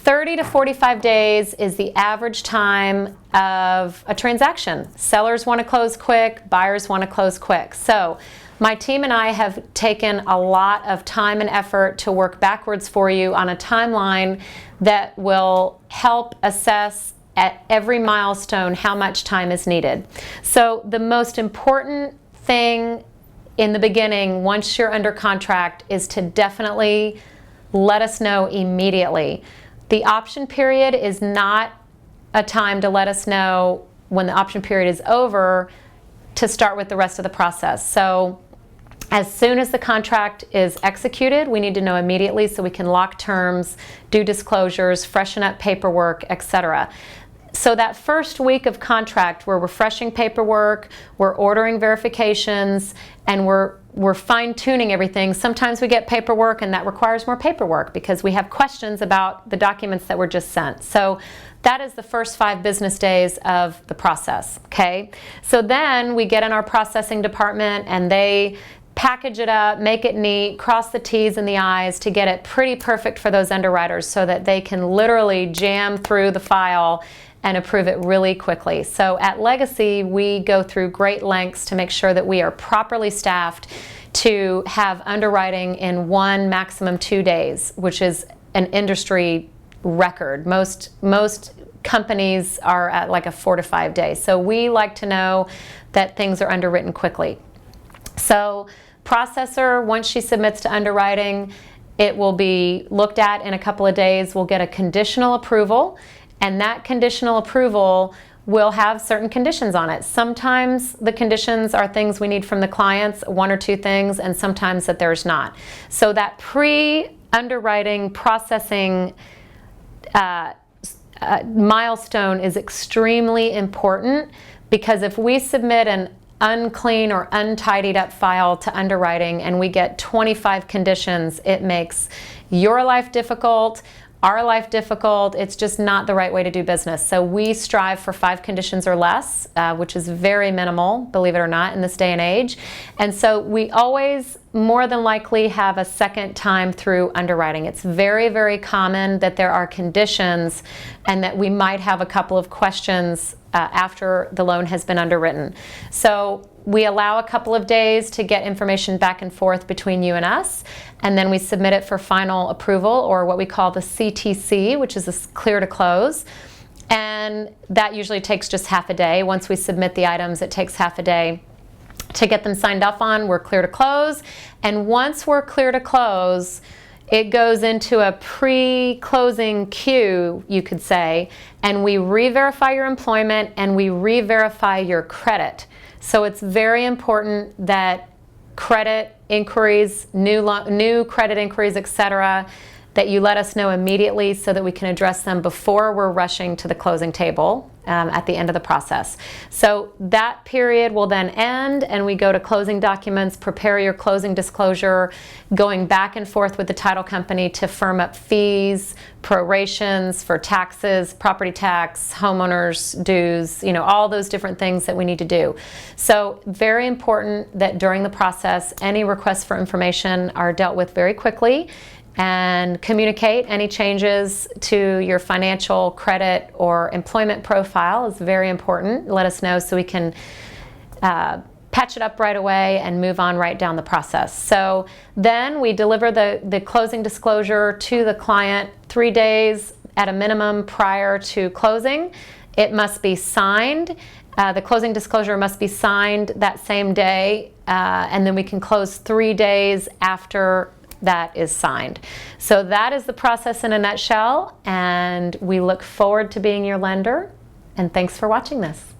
30 to 45 days is the average time of a transaction. Sellers want to close quick, buyers want to close quick. So my team and I have taken a lot of time and effort to work backwards for you on a timeline that will help assess at every milestone how much time is needed. So the most important thing in the beginning, once you're under contract, is to definitely let us know immediately. The option period is not a time to let us know when the option period is over to start with the rest of the process. So as soon as the contract is executed, we need to know immediately so we can lock terms, do disclosures, freshen up paperwork, etc. So that first week of contract, we're refreshing paperwork, we're ordering verifications, and we're fine-tuning everything. Sometimes we get paperwork and that requires more paperwork because we have questions about the documents that were just sent. So that is the first 5 business days of the process, okay? So then we get in our processing department and they package it up, make it neat, cross the T's and the I's to get it pretty perfect for those underwriters so that they can literally jam through the file and approve it really quickly. So at Legacy, we go through great lengths to make sure that we are properly staffed to have underwriting in 1, maximum 2 days, which is an industry record. Most companies are at like a 4 to 5 days. So we like to know that things are underwritten quickly. So processor, once she submits to underwriting, it will be looked at in a couple of days. We'll get a conditional approval, and that conditional approval will have certain conditions on it. Sometimes the conditions are things we need from the clients, 1 or 2 things, and sometimes that there's not. So that pre-underwriting processing milestone is extremely important, because if we submit an unclean or untidied up file to underwriting and we get 25 conditions, it makes your life difficult, our life difficult. It's just not the right way to do business. So we strive for 5 conditions or less, which is very minimal, believe it or not, in this day and age. And so we always more than likely have a second time through underwriting. It's very, very common that there are conditions and that we might have a couple of questions after the loan has been underwritten. So we allow a couple of days to get information back and forth between you and us, and then we submit it for final approval, or what we call the CTC, which is a clear to close. And that usually takes just half a day. Once we submit the items, it takes half a day to get them signed off on. We're clear to close. And once we're clear to close, it goes into a pre-closing queue, you could say, and we re-verify your employment and we re-verify your credit. So it's very important that credit inquiries, new credit inquiries, etc., that you let us know immediately so that we can address them before we're rushing to the closing table at the end of the process. So that period will then end and we go to closing documents, prepare your closing disclosure, going back and forth with the title company to firm up fees, prorations for taxes, property tax, homeowners dues, all those different things that we need to do. So very important that during the process, any requests for information are dealt with very quickly, and communicate any changes to your financial, credit, or employment profile is very important. Let us know so we can patch it up right away and move on right down the process. So then we deliver the closing disclosure to the client 3 days at a minimum prior to closing. It must be signed. The closing disclosure must be signed that same day, and then we can close 3 days after that is signed. So that is the process in a nutshell, and we look forward to being your lender, and thanks for watching this.